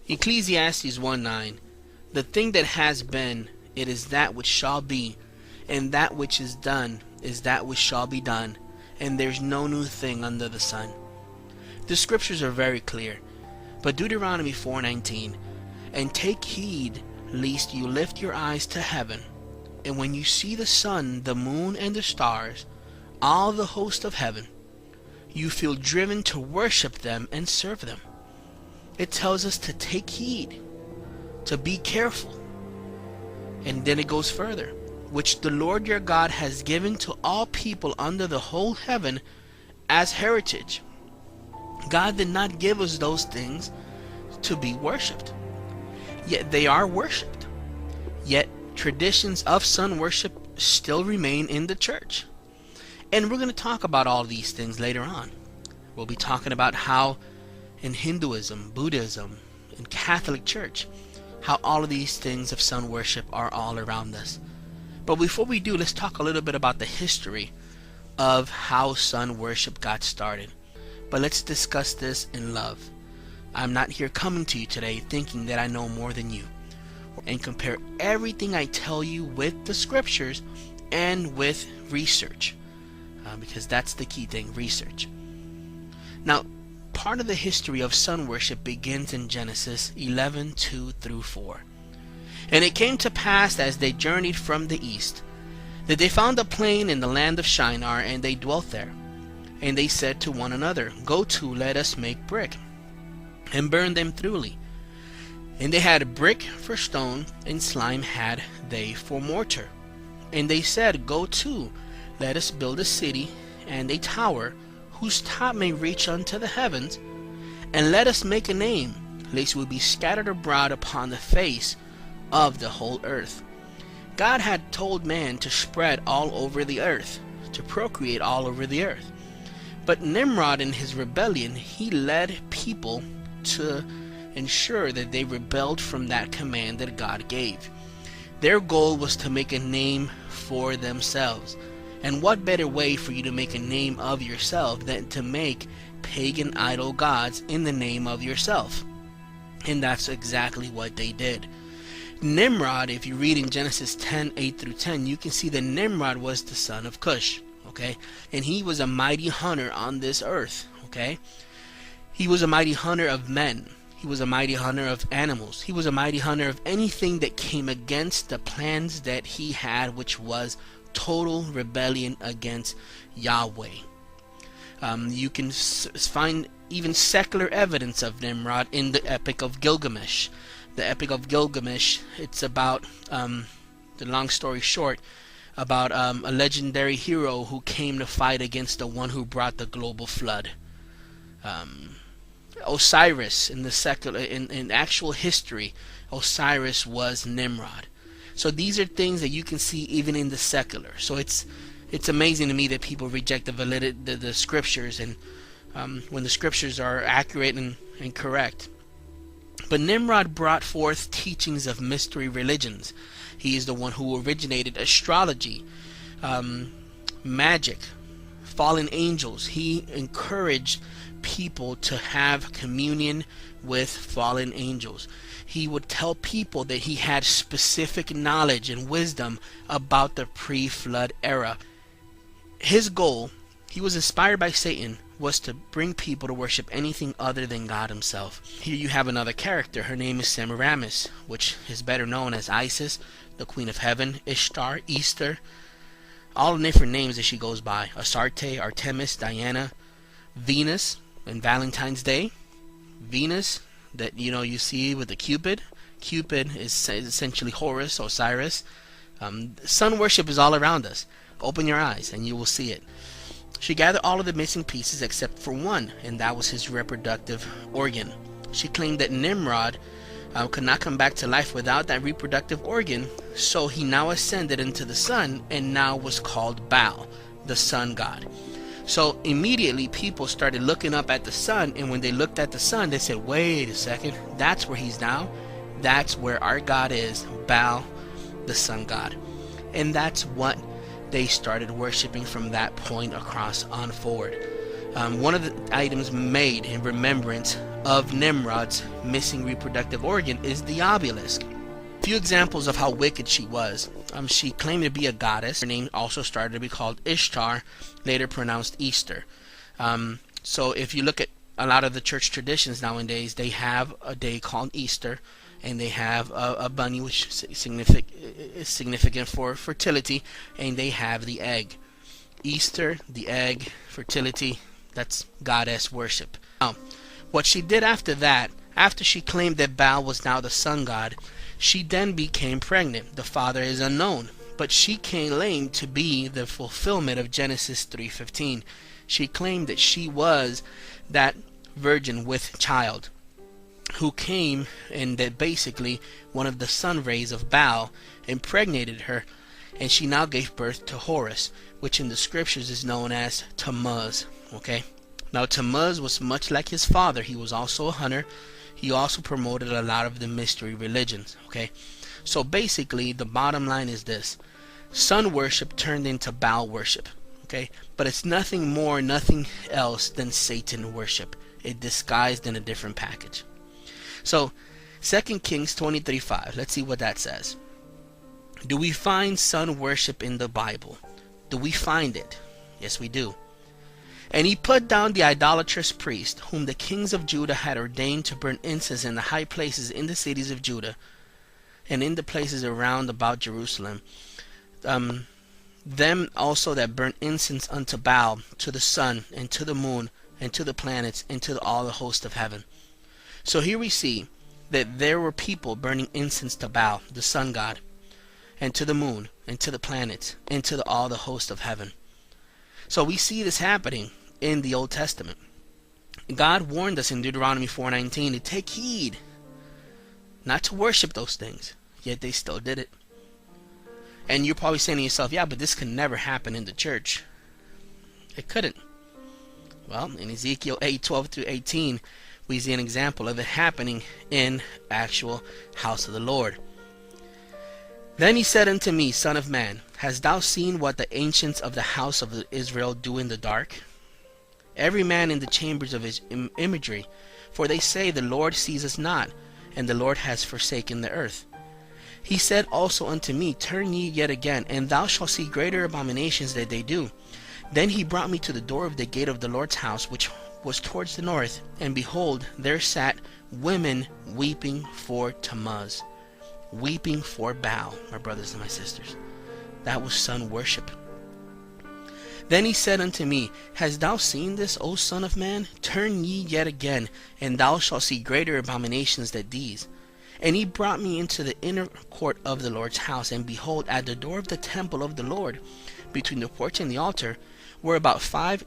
Ecclesiastes 1:9. The thing that has been, it is that which shall be, and that which is done is that which shall be done, and there's no new thing under the sun. The scriptures are very clear. But Deuteronomy 4:19, and take heed lest you lift your eyes to heaven, and when you see the sun, the moon, and the stars, all the host of heaven, you feel driven to worship them and serve them. It tells us to take heed, to be careful. And then it goes further, which the Lord your God has given to all people under the whole heaven as heritage. God did not give us those things to be worshipped, yet they are worshipped. Yet traditions of sun worship still remain in the church. And we're going to talk about all these things later on. We'll be talking about how in Hinduism, Buddhism, and Catholic Church, how all of these things of sun worship are all around us. But before we do, let's talk a little bit about the history of how sun worship got started. But let's discuss this in love. I'm not here coming to you today thinking that I know more than you, and compare everything I tell you with the scriptures and with research, because that's the key thing, research. Now, part of the history of sun worship begins in Genesis 11:2 through 4. And it came to pass as they journeyed from the east, that they found a plain in the land of Shinar, and they dwelt there. And they said to one another, Go to, let us make brick, and burn them thoroughly. And they had brick for stone, and slime had they for mortar. And they said, Go to, let us build a city, and a tower, whose top may reach unto the heavens, and let us make a name, lest we be scattered abroad upon the face of the whole earth. God had told man to spread all over the earth, to procreate all over the earth. But Nimrod, in his rebellion, he led people to ensure that they rebelled from that command that God gave. Their goal was to make a name for themselves. And what better way for you to make a name of yourself than to make pagan idol gods in the name of yourself? And that's exactly what they did. Nimrod, if you read in Genesis 10:8 through 10, you can see that Nimrod was the son of Cush. Okay, and he was a mighty hunter on this earth. Okay, he was a mighty hunter of men. He was a mighty hunter of animals. He was a mighty hunter of anything that came against the plans that he had, which was total rebellion against Yahweh. You can find even secular evidence of Nimrod in the Epic of Gilgamesh. The Epic of Gilgamesh, it's about, the long story short, about a legendary hero who came to fight against the one who brought the global flood. Osiris, in the secular, in actual history, Osiris was Nimrod. So these are things that you can see even in the secular. So it's amazing to me that people reject the scriptures, and when the scriptures are accurate and correct. But Nimrod brought forth teachings of mystery religions. He is the one who originated astrology, magic, fallen angels. He encouraged people to have communion with fallen angels. He would tell people that he had specific knowledge and wisdom about the pre-flood era. His goal, he was inspired by Satan, was to bring people to worship anything other than God himself. Here you have another character. Her name is Semiramis, which is better known as Isis, the Queen of Heaven, Ishtar, Easter, all the different names that she goes by. Astarte, Artemis, Diana, Venus, and Valentine's Day. Venus, that you see with the Cupid. Cupid is essentially Horus, Osiris. Sun worship is all around us. Open your eyes and you will see it. She gathered all of the missing pieces except for one, and that was his reproductive organ. She claimed that Nimrod could not come back to life without that reproductive organ, so he now ascended into the sun and now was called Baal, the sun god. So immediately people started looking up at the sun, and when they looked at the sun, they said, wait a second, that's where he's now. That's where our God is, Baal, the sun god. And that's what they started worshiping from that point across on forward. One of the items made in remembrance of Nimrod's missing reproductive organ is the obelisk. A few examples of how wicked she was. She claimed to be a goddess. Her name also started to be called Ishtar, later pronounced Easter. So if you look at a lot of the church traditions nowadays, they have a day called Easter, and they have a bunny, which is significant for fertility, and they have the egg. Easter, the egg, fertility, that's goddess worship. Now, what she did after that, after she claimed that Baal was now the sun god, she then became pregnant. The father is unknown, but she claimed to be the fulfillment of Genesis 3:15. She claimed that she was that virgin with child who came, and that basically one of the sun rays of Baal impregnated her, and she now gave birth to Horus, which in the scriptures is known as Tammuz. Okay, now Tammuz was much like his father. He was also a hunter. He also promoted a lot of the mystery religions. Okay, so basically the bottom line is this: sun worship turned into Baal worship. Okay, but it's nothing more, nothing else than Satan worship. It disguised in a different package. So 2 Kings 23:5, let's see what that says. Do we find sun worship in the Bible? Do we find it? Yes, we do. And he put down the idolatrous priest, whom the kings of Judah had ordained to burn incense in the high places in the cities of Judah, and in the places around about Jerusalem. Them also that burn incense unto Baal, to the sun, and to the moon, and to the planets, and to all the host of heaven. So here we see that there were people burning incense to Baal, the sun god, and to the moon, and to the planets, and to all the host of heaven. So we see this happening in the Old Testament. God warned us in Deuteronomy 4:19 to take heed, not to worship those things, yet they still did it. And you're probably saying to yourself, yeah, but this can never happen in the church. It couldn't. Well, in Ezekiel 8:12-18, we see an example of it happening in actual house of the Lord. Then he said unto me, Son of man, hast thou seen what the ancients of the house of Israel do in the dark? Every man in the chambers of his imagery, for they say, the Lord sees us not, and the Lord has forsaken the earth. He said also unto me, Turn ye yet again, and thou shalt see greater abominations that they do. Then he brought me to the door of the gate of the Lord's house, which was towards the north, and behold, there sat women weeping for Tammuz, weeping for Baal, my brothers and my sisters. That was sun worship. Then he said unto me, Hast thou seen this, O son of man? Turn ye yet again, and thou shalt see greater abominations than these. And he brought me into the inner court of the Lord's house, and behold, at the door of the temple of the Lord, between the porch and the altar, were about 25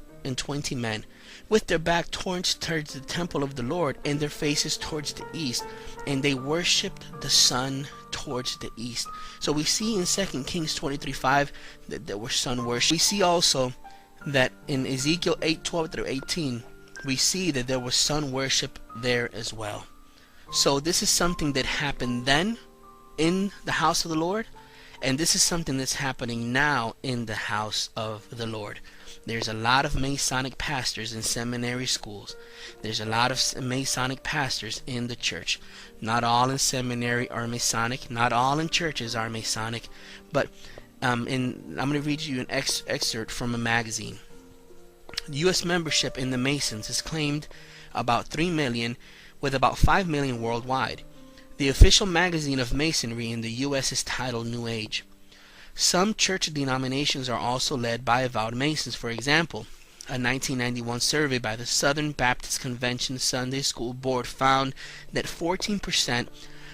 men, with their back towards the temple of the Lord, and their faces towards the east, and they worshipped the sun towards the east. So we see in 2 Kings 23:5 that there was sun worship. We see also that in Ezekiel 8:12-18, we see that there was sun worship there as well. So this is something that happened then in the house of the Lord, and this is something that's happening now in the house of the Lord. There's a lot of Masonic pastors in seminary schools. There's a lot of Masonic pastors in the church. Not all in seminary are Masonic. Not all in churches are Masonic. But I'm going to read you an excerpt from a magazine. U.S. membership in the Masons is claimed about 3 million, with about 5 million worldwide. The official magazine of Masonry in the U.S. is titled New Age. Some church denominations are also led by avowed Masons. For example, a 1991 survey by the Southern Baptist Convention Sunday School Board found that 14%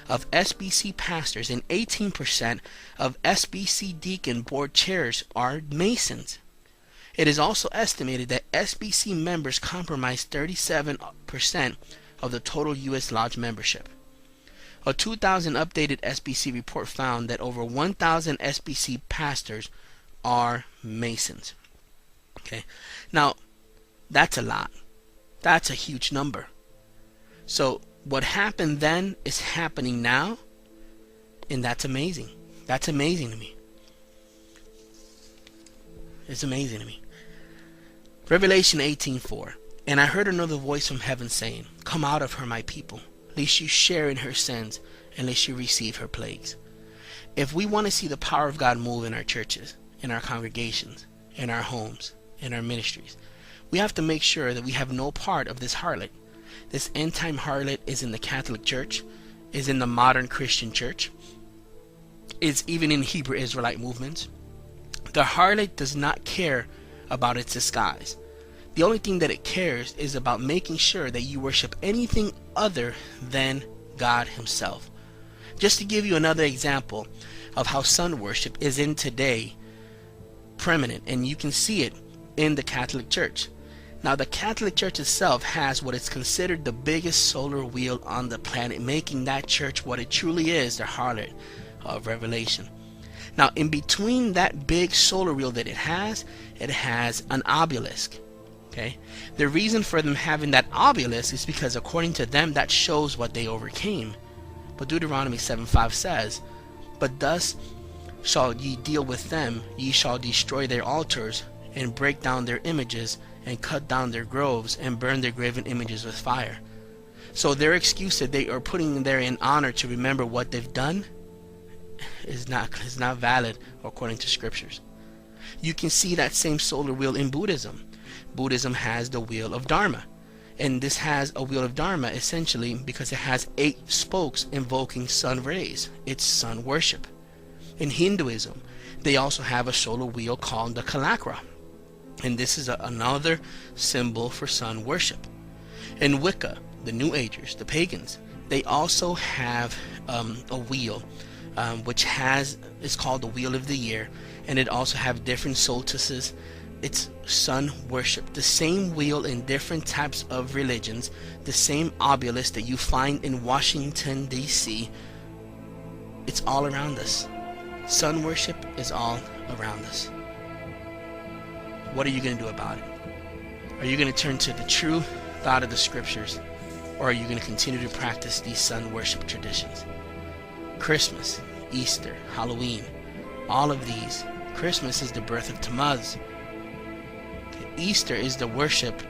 of SBC pastors and 18% of SBC deacon board chairs are Masons. It is also estimated that SBC members comprise 37% of the total U.S. Lodge membership. A 2000 updated SBC report found that over 1,000 SBC pastors are Masons. Okay, now that's a lot. That's a huge number. So what happened then is happening now, and that's amazing. That's amazing to me. It's amazing to me. Revelation 18:4. And I heard another voice from heaven saying, Come out of her, my people, lest you share in her sins, and lest you receive her plagues. If we want to see the power of God move in our churches, in our congregations, in our homes, in our ministries, we have to make sure that we have no part of this harlot. This end-time harlot is in the Catholic Church, is in the modern Christian church, is even in Hebrew Israelite movements. The harlot does not care about its disguise. The only thing that it cares is about making sure that you worship anything other than God himself. Just to give you another example of how sun worship is in today prominent, and you can see it in the Catholic Church. Now, the Catholic Church itself has what is considered the biggest solar wheel on the planet, making that church what it truly is, the harlot of Revelation. Now, in between that big solar wheel that it has an obelisk. Okay, the reason for them having that obelisk is because according to them that shows what they overcame. But Deuteronomy 7:5 says, But thus shall ye deal with them, ye shall destroy their altars, and break down their images, and cut down their groves, and burn their graven images with fire. So their excuse that they are putting there in honor to remember what they've done is not valid according to scriptures. You can see that same solar wheel in Buddhism. Buddhism has the wheel of Dharma. And this has a wheel of Dharma essentially because it has 8 spokes invoking sun rays. It's sun worship. In Hinduism, they also have a solar wheel called the Kalakra. And this is another symbol for sun worship. In Wicca, the New Agers, the pagans, they also have a wheel which is called the Wheel of the Year, and it also have different solstices. It's sun worship. The same wheel in different types of religions, the same obelisk that you find in Washington, D.C. It's all around us. Sun worship is all around us. What are you going to do about it? Are you going to turn to the true thought of the scriptures, or are you going to continue to practice these sun worship traditions? Christmas, Easter, Halloween, all of these. Christmas is the birth of Tammuz. Easter is the worship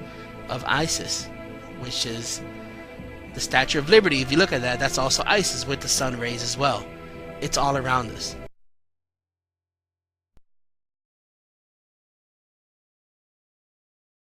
of Isis, which is the Statue of Liberty. If you look at that, that's also Isis with the sun rays as well. It's all around us.